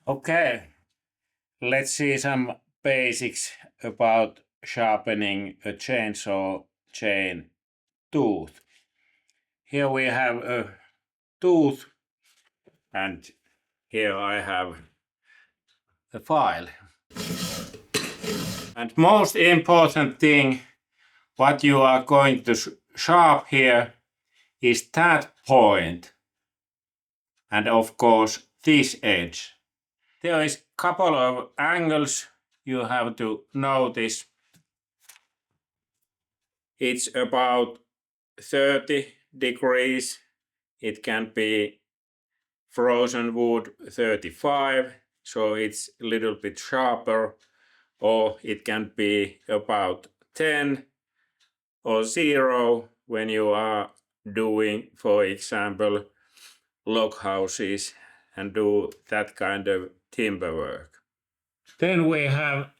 Okay, let's see some basics about sharpening a chainsaw chain tooth. Here we have a tooth, and here I have a file. And most important thing what you are going to sharp here is that point, and of course this edge. There is couple of angles you have to notice. It's about 30 degrees. It can be frozen wood 35, so it's a little bit sharper, or it can be about 10 or 0 when you are doing, for example, log houses and do that kind of timber work. Then we have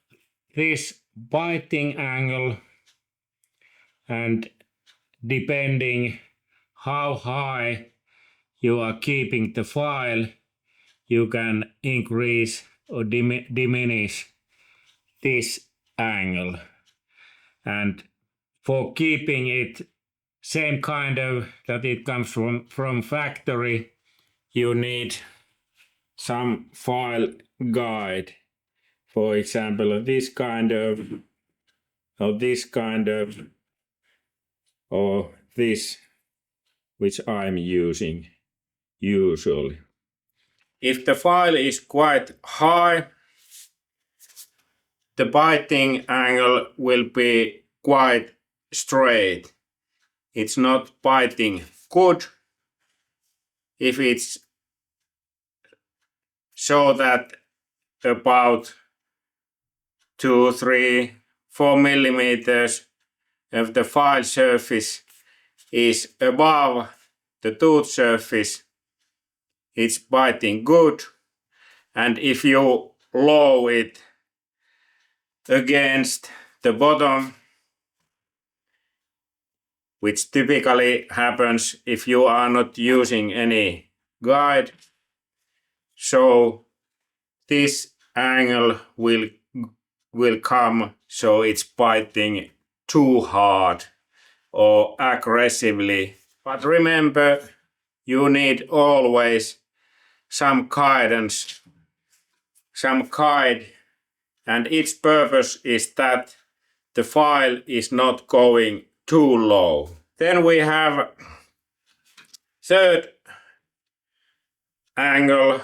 this biting angle, and depending how high you are keeping the file, you can increase or diminish this angle. And for keeping it same kind of that it comes from factory, you need some file guide. For example, this kind of, or this kind of, or this, which I'm using usually. If the file is quite high, the biting angle will be quite straight. It's not biting good. If it's so that about 2, 3, 4 millimeters of the file surface is above the tooth surface, it's biting good. And if you lower it against the bottom, which typically happens if you are not using any guide, so this angle will come, so it's biting too hard or aggressively. But remember, you need always some guidance, some guide, and its purpose is that the file is not going too low. Then we have third angle.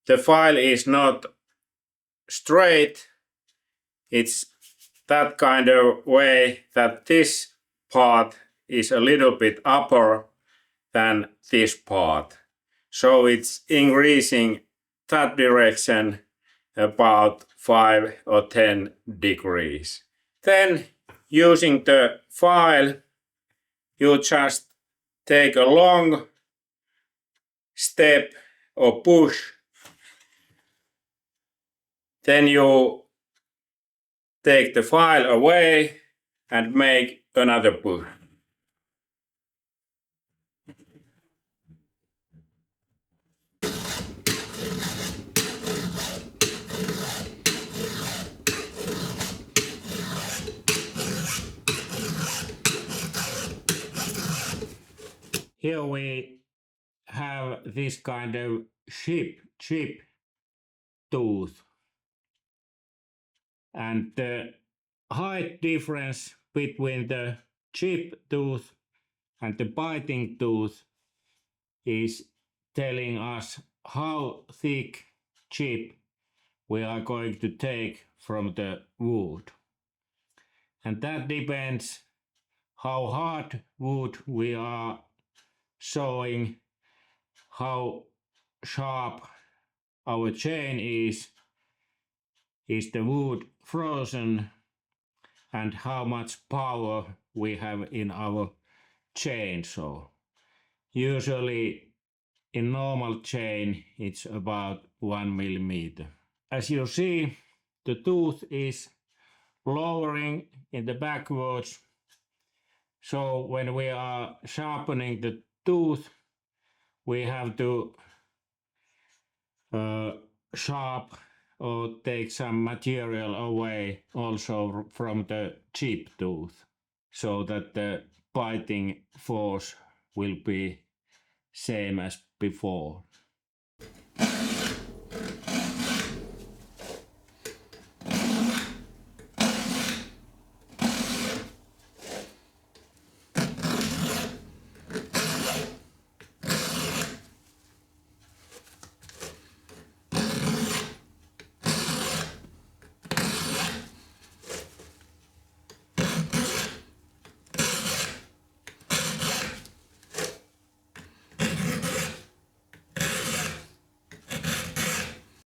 The file is not straight. It's that kind of way that this part is a little bit upper than this part. So it's increasing that direction about 5 or 10 degrees. Then using the file, you just take a long step or push. Then you take the file away and make another push. Here we have this kind of chip tooth, and the height difference between the chip tooth and the biting tooth is telling us how thick chip we are going to take from the wood, and that depends how hard wood we are sawing, how sharp our chain is the wood frozen, and how much power we have in our chainsaw. Usually in normal chain it's about 1 millimeter. As you see, the tooth is lowering in the backwards, so when we are sharpening the tooth we have to uh, sharp or take some material away also from the chip tooth so that the biting force will be same as before.